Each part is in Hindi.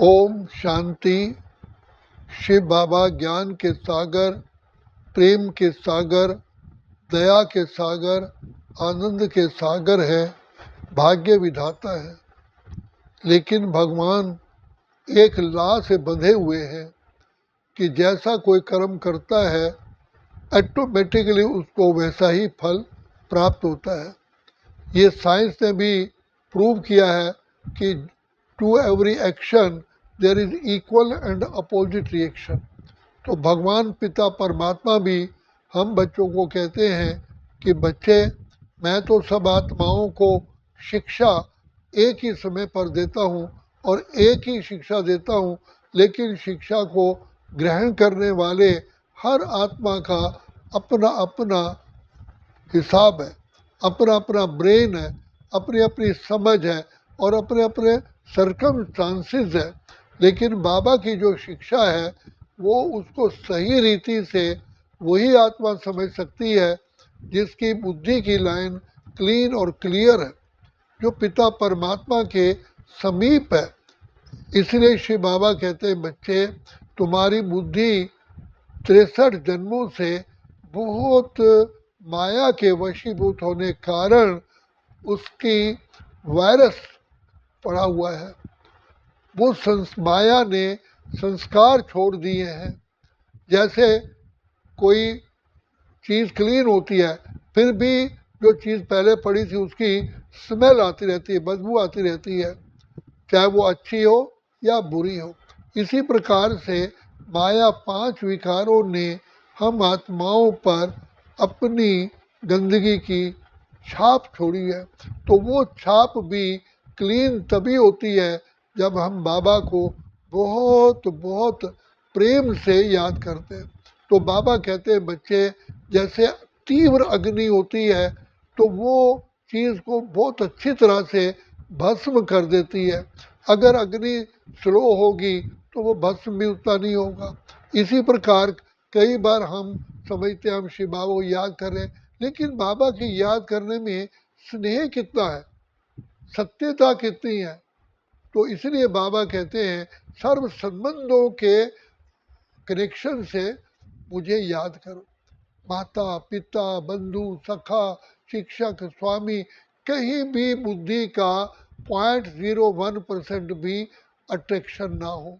ओम शांति। शिव बाबा ज्ञान के सागर, प्रेम के सागर, दया के सागर, आनंद के सागर है, भाग्य विधाता है। लेकिन भगवान एक लॉ से बंधे हुए हैं कि जैसा कोई कर्म करता है ऑटोमेटिकली उसको वैसा ही फल प्राप्त होता है। ये साइंस ने भी प्रूव किया है कि to every action there is equal and opposite reaction. तो भगवान पिता परमात्मा भी हम बच्चों को कहते हैं कि बच्चे, मैं तो सब आत्माओं को शिक्षा एक ही समय पर देता हूँ और एक ही शिक्षा देता हूँ, लेकिन शिक्षा को ग्रहण करने वाले हर आत्मा का अपना अपना हिसाब है, अपना अपना ब्रेन है, अपनी अपनी समझ है और अपने अपने सर्कमस्टांसेस है। लेकिन बाबा की जो शिक्षा है वो उसको सही रीति से वही आत्मा समझ सकती है जिसकी बुद्धि की लाइन क्लीन और क्लियर है, जो पिता परमात्मा के समीप है। इसलिए श्री बाबा कहते हैं, बच्चे तुम्हारी बुद्धि 63 जन्मों से बहुत माया के वशीभूत होने कारण उसकी वायरस पड़ा हुआ है। वो माया ने संस्कार छोड़ दिए हैं। जैसे कोई चीज़ क्लीन होती है, फिर भी जो चीज़ पहले पड़ी थी उसकी स्मेल आती रहती है, बदबू आती रहती है, चाहे वो अच्छी हो या बुरी हो। इसी प्रकार से माया 5 विकारों ने हम आत्माओं पर अपनी गंदगी की छाप छोड़ी है। तो वो छाप भी क्लीन तभी होती है जब हम बाबा को बहुत बहुत प्रेम से याद करते हैं। तो बाबा कहते हैं, बच्चे जैसे तीव्र अग्नि होती है तो वो चीज़ को बहुत अच्छी तरह से भस्म कर देती है। अगर अग्नि स्लो होगी तो वो भस्म भी उतना नहीं होगा। इसी प्रकार कई बार हम समझते हैं हम शिव बाबा को याद कर रहे हैं, लेकिन बाबा की याद करने में स्नेह कितना है, सत्यता कितनी है। तो इसलिए बाबा कहते हैं, सर्व संबंधों के कनेक्शन से मुझे याद करो। माता पिता बंधु सखा शिक्षक स्वामी, कहीं भी बुद्धि का 0.01% भी अट्रैक्शन ना हो।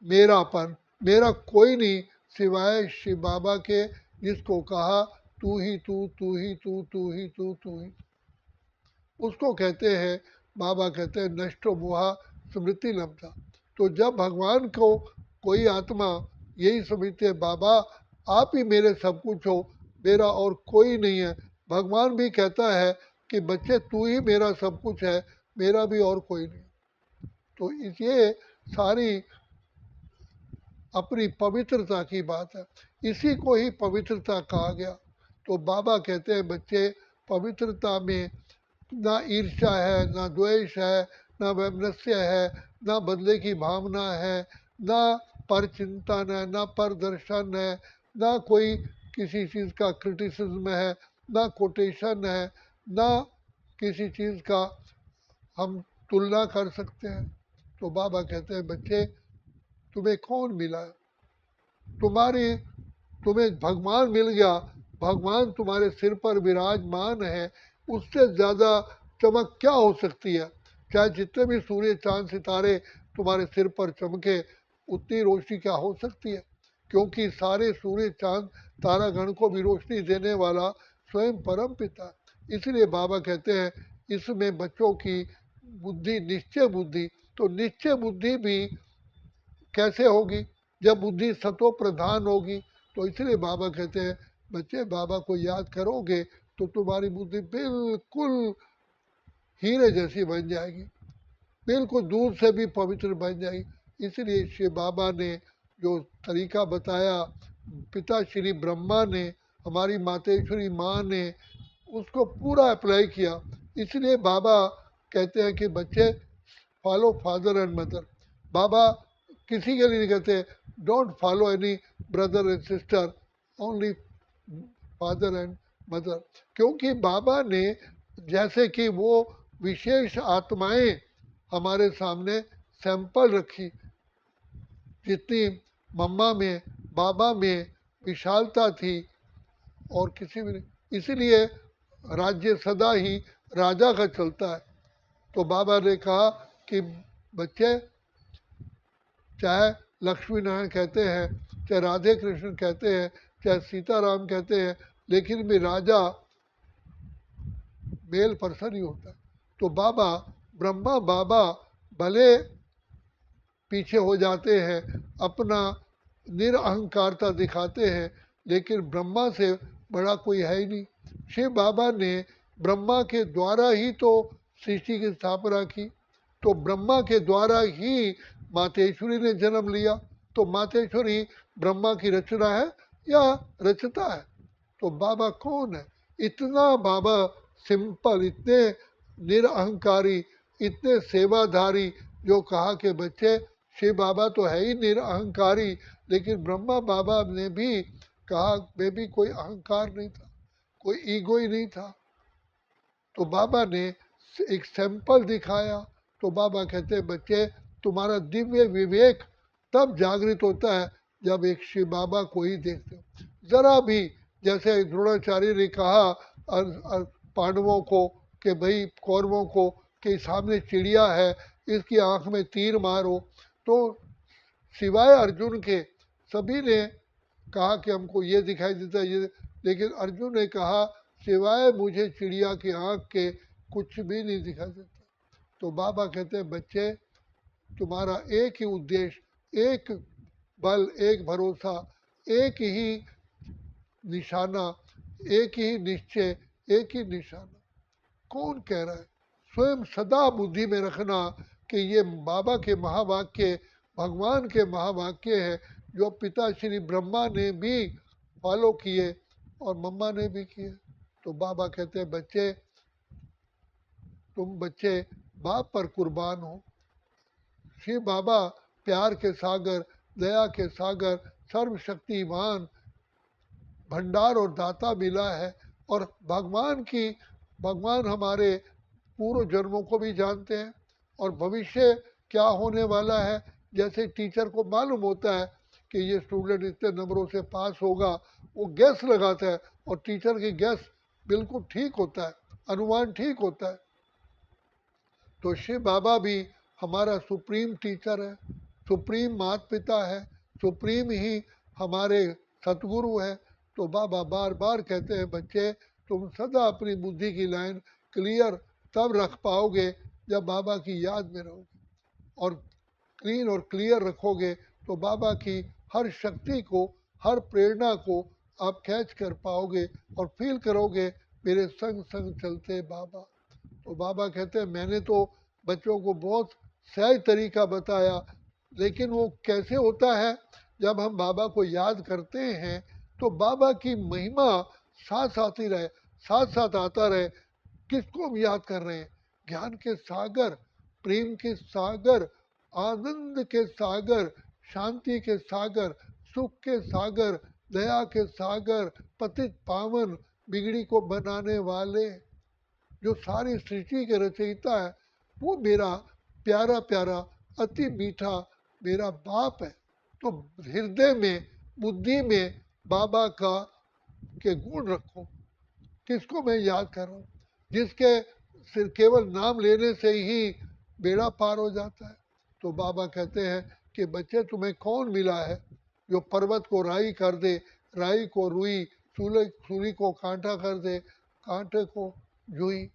मेरापन, मेरा कोई नहीं सिवाय शिव बाबा के, जिसको कहा तू ही तू, तू ही तू, तू ही तू, तू ही। उसको कहते हैं, बाबा कहते हैं, नष्टो मोहा स्मृति लब्धा। तो जब भगवान को कोई आत्मा यही समझते है, बाबा आप ही मेरे सब कुछ हो, मेरा और कोई नहीं है। भगवान भी कहता है कि बच्चे तू ही मेरा सब कुछ है, मेरा भी और कोई नहीं। तो ये सारी अपनी पवित्रता की बात है, इसी को ही पवित्रता कहा गया। तो बाबा कहते हैं, बच्चे पवित्रता में ना ईर्ष्या है, ना द्वेष है, ना वैमनस्य है, ना बदले की भावना है, ना पर चिंतन है, ना पर दर्शन है, ना कोई किसी चीज़ का क्रिटिसिज्म है, ना कोटेशन है, ना किसी चीज़ का हम तुलना कर सकते हैं। तो बाबा कहते हैं, बच्चे तुम्हें कौन मिला है, तुम्हें भगवान मिल गया, भगवान तुम्हारे सिर पर विराजमान है, उससे ज़्यादा चमक क्या हो सकती है। चाहे जितने भी सूर्य चांद सितारे तुम्हारे सिर पर चमके, उतनी रोशनी क्या हो सकती है, क्योंकि सारे सूर्य चांद तारागण को भी रोशनी देने वाला स्वयं परम पिता। इसलिए बाबा कहते हैं, इसमें बच्चों की बुद्धि निश्चय बुद्धि, तो निश्चय बुद्धि भी कैसे होगी, जब बुद्धि सतो प्रधान होगी। तो इसलिए बाबा कहते हैं, बच्चे बाबा को याद करोगे तो तुम्हारी बुद्धि बिल्कुल हीरे जैसी बन जाएगी, बिल्कुल दूध से भी पवित्र बन जाएगी। इसलिए श्री बाबा ने जो तरीका बताया, पिता श्री ब्रह्मा ने, हमारी मातेश्वरी माँ ने उसको पूरा अप्लाई किया। इसलिए बाबा कहते हैं कि बच्चे फॉलो फादर एंड मदर। बाबा किसी के लिए नहीं कहते don't follow any brother and sister, only father and mother. क्योंकि बाबा ने जैसे कि वो विशेष आत्माएं हमारे सामने सैंपल रखी, जितनी मम्मा में बाबा में विशालता थी और किसी में नहीं। इसीलिए राज्य सदा ही राजा का चलता है। तो बाबा ने कहा कि बच्चे, चाहे लक्ष्मी नारायण कहते हैं, चाहे राधे कृष्ण कहते हैं, चाहे सीताराम कहते हैं, लेकिन भी राजा मेल पर्सन ही होता है। तो बाबा ब्रह्मा बाबा भले पीछे हो जाते हैं, अपना निरअहकारता दिखाते हैं, लेकिन ब्रह्मा से बड़ा कोई है ही नहीं। शिव बाबा ने ब्रह्मा के द्वारा ही तो सृष्टि की स्थापना की, तो ब्रह्मा के द्वारा ही मातेश्वरी ने जन्म लिया। तो मातेश्वरी ब्रह्मा की रचना है या रचता है? तो बाबा कौन है? इतना बाबा सिंपल, इतने निरअहकारी, इतने सेवाधारी, जो कहा कि बच्चे शिव बाबा तो है ही निरअहकारी, लेकिन ब्रह्मा बाबा ने भी कहा में भी कोई अहंकार नहीं था, कोई ईगो ही नहीं था। तो बाबा ने एक सैंपल दिखाया। तो बाबा कहते हैं बच्चे, तुम्हारा दिव्य विवेक तब जागृत होता है जब एक शिव बाबा को ही देखते हो। जरा भी, जैसे द्रोणाचार्य ने कहा पांडवों को कि भाई कौरवों को कि सामने चिड़िया है, इसकी आंख में तीर मारो, तो सिवाय अर्जुन के सभी ने कहा कि हमको ये दिखाई देता है ये, लेकिन अर्जुन ने कहा सिवाय मुझे चिड़िया की आंख के कुछ भी नहीं दिखाई देता। तो बाबा कहते हैं बच्चे, तुम्हारा एक ही उद्देश्य, एक बल, एक भरोसा, एक ही निशाना, एक ही निश्चय, एक ही निशाना। कौन कह रहा है? स्वयं सदा बुद्धि में रखना कि ये बाबा के महावाक्य, भगवान के महावाक्य है, जो पिता श्री ब्रह्मा ने भी फॉलो किए और मम्मा ने भी किए। तो बाबा कहते हैं बच्चे, तुम बच्चे बाप पर कुर्बान हो। शिव बाबा प्यार के सागर, दया के सागर, सर्वशक्तिवान भंडार और दाता मिला है। और भगवान हमारे पूर्व जन्मों को भी जानते हैं और भविष्य क्या होने वाला है। जैसे टीचर को मालूम होता है कि ये स्टूडेंट इतने नंबरों से पास होगा, वो गैस लगाता है और टीचर की गैस बिल्कुल ठीक होता है, अनुमान ठीक होता है। तो शिव बाबा भी हमारा सुप्रीम टीचर है, सुप्रीम माता पिता है, सुप्रीम ही हमारे सतगुरु है। तो बाबा बार बार कहते हैं बच्चे, तुम सदा अपनी बुद्धि की लाइन क्लियर तब रख पाओगे जब बाबा की याद में रहोगे, और क्लीन और क्लियर रखोगे तो बाबा की हर शक्ति को, हर प्रेरणा को आप कैच कर पाओगे और फील करोगे मेरे संग संग चलते बाबा। तो बाबा कहते हैं मैंने तो बच्चों को बहुत सहज तरीका बताया, लेकिन वो कैसे होता है? जब हम बाबा को याद करते हैं तो बाबा की महिमा साथ साथ ही रहे, साथ साथ आता रहे। किसको हम याद कर रहे हैं? ज्ञान के सागर, प्रेम के सागर, आनंद के सागर, शांति के सागर, सुख के सागर, दया के सागर, पतित पावन, बिगड़ी को बनाने वाले, जो सारी सृष्टि के रचयिता है, वो मेरा प्यारा प्यारा अति मीठा मेरा बाप है। तो हृदय में, बुद्धि में बाबा का के गुण रखो। किसको मैं याद कर रहा हूँ? जिसके सिर्फ केवल नाम लेने से ही बेड़ा पार हो जाता है। तो बाबा कहते हैं कि बच्चे, तुम्हें कौन मिला है जो पर्वत को राई कर दे, राई को रुई, सूली को कांटा कर दे, कांटे को जुई।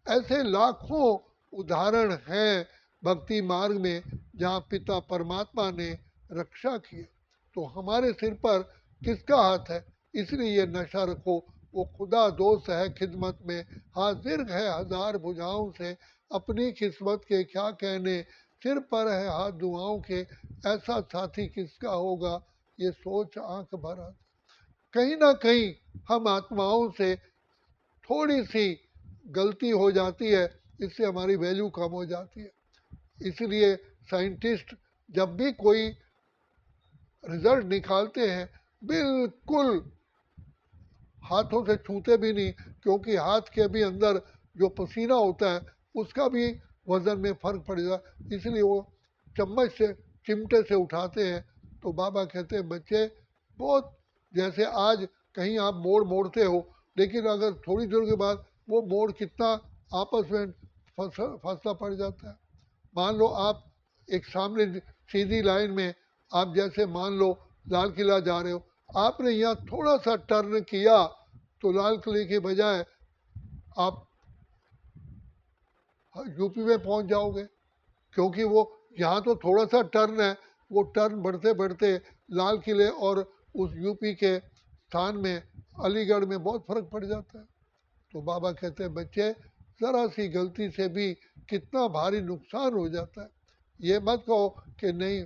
ऐसे लाखों उदाहरण हैं भक्ति मार्ग में जहाँ पिता परमात्मा ने रक्षा की। तो हमारे सिर पर किसका हाथ है? इसलिए ये नशा रखो, वो खुदा दोस्त है खिदमत में, हाजिर है हजार भुजाओं से, अपनी किस्मत के क्या कहने, सिर पर है हाथ दुआओं के, ऐसा साथी किसका होगा, ये सोच आंख भर आती। कहीं ना कहीं हम आत्माओं से थोड़ी सी गलती हो जाती है, इससे हमारी वैल्यू कम हो जाती है। इसलिए साइंटिस्ट जब भी कोई रिजल्ट निकालते हैं, बिल्कुल हाथों से छूते भी नहीं, क्योंकि हाथ के भी अंदर जो पसीना होता है उसका भी वजन में फर्क पड़ेगा। इसलिए वो चम्मच से चिमटे से उठाते हैं। तो बाबा कहते हैं बच्चे बहुत, जैसे आज कहीं आप मोड़ मोड़ते हो, लेकिन अगर थोड़ी देर के बाद वो मोड़ कितना आपस में फासला पड़ जाता है। मान लो आप एक सामने सीधी लाइन में, आप जैसे मान लो लाल किला जा रहे हो, आपने यहाँ थोड़ा सा टर्न किया तो लाल किले के बजाय आप यूपी में पहुंच जाओगे, क्योंकि वो यहाँ तो थोड़ा सा टर्न है, वो टर्न बढ़ते बढ़ते लाल किले और उस यूपी के स्थान में अलीगढ़ में बहुत फर्क पड़ जाता है। तो बाबा कहते हैं बच्चे ज़रा सी गलती से भी कितना भारी नुकसान हो जाता है। ये मत कहो कि नहीं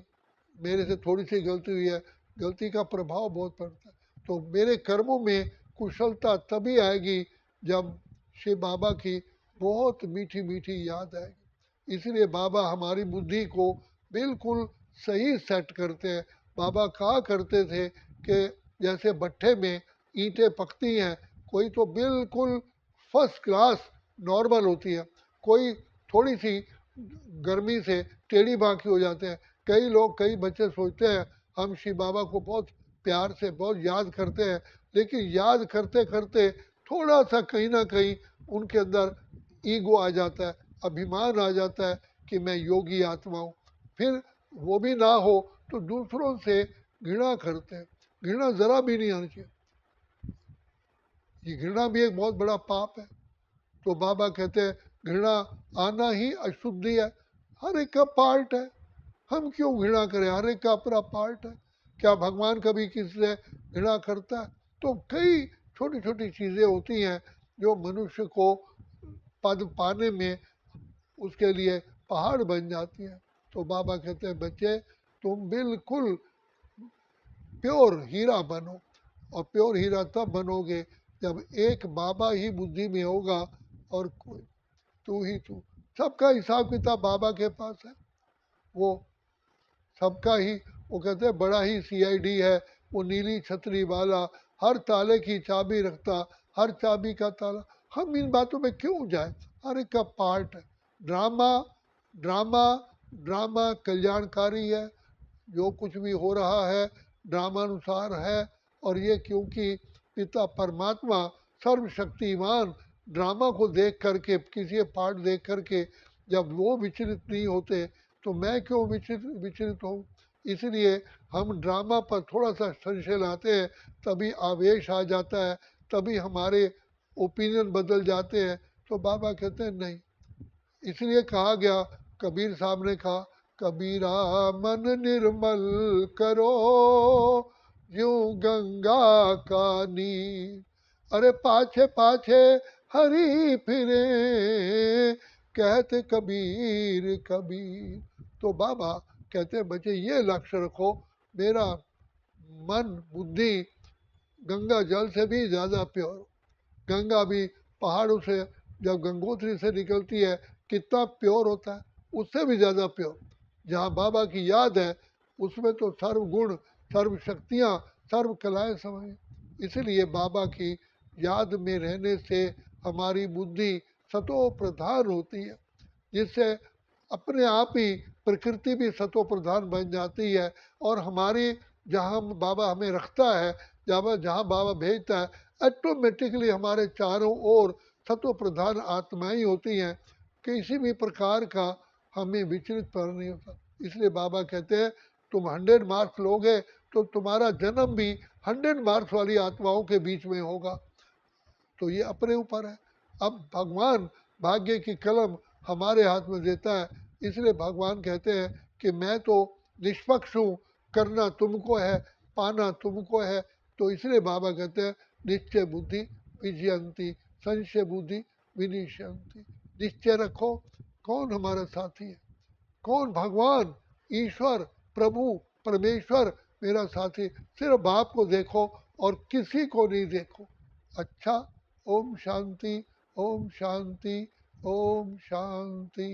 मेरे से थोड़ी सी गलती हुई है, गलती का प्रभाव बहुत पड़ता है। तो मेरे कर्मों में कुशलता तभी आएगी जब शिव बाबा की बहुत मीठी मीठी याद आएगी। इसलिए बाबा हमारी बुद्धि को बिल्कुल सही सेट करते हैं। बाबा कहा करते थे कि जैसे भट्ठे में ईंटें पकती हैं, कोई तो बिल्कुल फर्स्ट क्लास नॉर्मल होती है, कोई थोड़ी सी गर्मी से टेढ़ी बाँकी हो जाते हैं। कई लोग, कई बच्चे सोचते हैं हम शिव बाबा को बहुत प्यार से बहुत याद करते हैं, लेकिन याद करते करते थोड़ा सा कहीं ना कहीं उनके अंदर ईगो आ जाता है, अभिमान आ जाता है कि मैं योगी आत्मा हूँ। फिर वो भी ना हो तो दूसरों से घृणा करते हैं। घृणा ज़रा भी नहीं आनी चाहिए, ये घृणा भी एक बहुत बड़ा पाप है। तो बाबा कहते हैं घृणा आना ही अशुद्धि है, हर एक का पार्ट है, हम क्यों घृणा करें, हर एक का अपना पार्ट है। क्या भगवान कभी किसी से घृणा करता है? तो कई छोटी छोटी चीज़ें होती हैं जो मनुष्य को पद पाने में उसके लिए पहाड़ बन जाती हैं। तो बाबा कहते हैं बच्चे तुम बिल्कुल प्योर हीरा बनो, और प्योर हीरा तब बनोगे जब एक बाबा ही बुद्धि में होगा और कोई, तू ही तू। सबका हिसाब किताब बाबा के पास है, वो सबका ही, वो कहते हैं बड़ा ही सीआईडी है वो, नीली छतरी वाला, हर ताले की चाबी रखता, हर चाबी का ताला। हम इन बातों में क्यों जाए, हर एक का पार्ट है। ड्रामा ड्रामा ड्रामा कल्याणकारी है, जो कुछ भी हो रहा है ड्रामानुसार है। और ये क्योंकि पिता परमात्मा सर्वशक्तिमान ड्रामा को देख करके, किसी पार्ट देख करके जब वो विचलित नहीं होते तो मैं क्यों विचलित विचलित हूँ। इसलिए हम ड्रामा पर थोड़ा सा संशय लाते हैं, तभी आवेश आ जाता है, तभी हमारे ओपिनियन बदल जाते हैं। तो बाबा कहते हैं नहीं, इसलिए कहा गया, कबीर साहब ने कहा कबीरा मन निर्मल करो यूं गंगा का नीर, अरे पाछे पाछे हरी फिरे कहते कबीर कबीर। तो बाबा कहते हैं बच्चे ये लक्ष्य रखो, मेरा मन बुद्धि गंगा जल से भी ज़्यादा प्योर। गंगा भी पहाड़ों से जब गंगोत्री से निकलती है कितना प्योर होता है, उससे भी ज़्यादा प्योर। जहाँ बाबा की याद है उसमें तो सर्व गुण, सर्व शक्तियाँ, सर्व कलाएँ समय। इसलिए बाबा की याद में रहने से हमारी बुद्धि सतो प्रधान होती है, जिससे अपने आप ही प्रकृति भी सतो प्रधान बन जाती है। और हमारी जहाँ बाबा हमें रखता है, जहाँ जहाँ बाबा भेजता है, ऑटोमेटिकली हमारे चारों ओर सत्व प्रधान आत्माएं होती हैं, किसी भी प्रकार का हमें विचलित पर नहीं होता। इसलिए बाबा कहते हैं तुम 100 मार्क्स लोगे तो तुम्हारा जन्म भी 100 मार्क्स वाली आत्माओं के बीच में होगा। तो ये अपने ऊपर है। अब भगवान भाग्य की कलम हमारे हाथ में देता है, इसलिए भगवान कहते हैं कि मैं तो निष्पक्ष हूँ, करना तुमको है, पाना तुमको है। तो इसलिए बाबा कहते हैं निश्चय बुद्धि विजयंती, संशय बुद्धि विनिशयंती। निश्चय रखो कौन हमारा साथी है, कौन भगवान ईश्वर प्रभु परमेश्वर मेरा साथी। सिर्फ बाप को देखो और किसी को नहीं देखो। अच्छा, ओम शांति, ओम शांति, ओम शांति।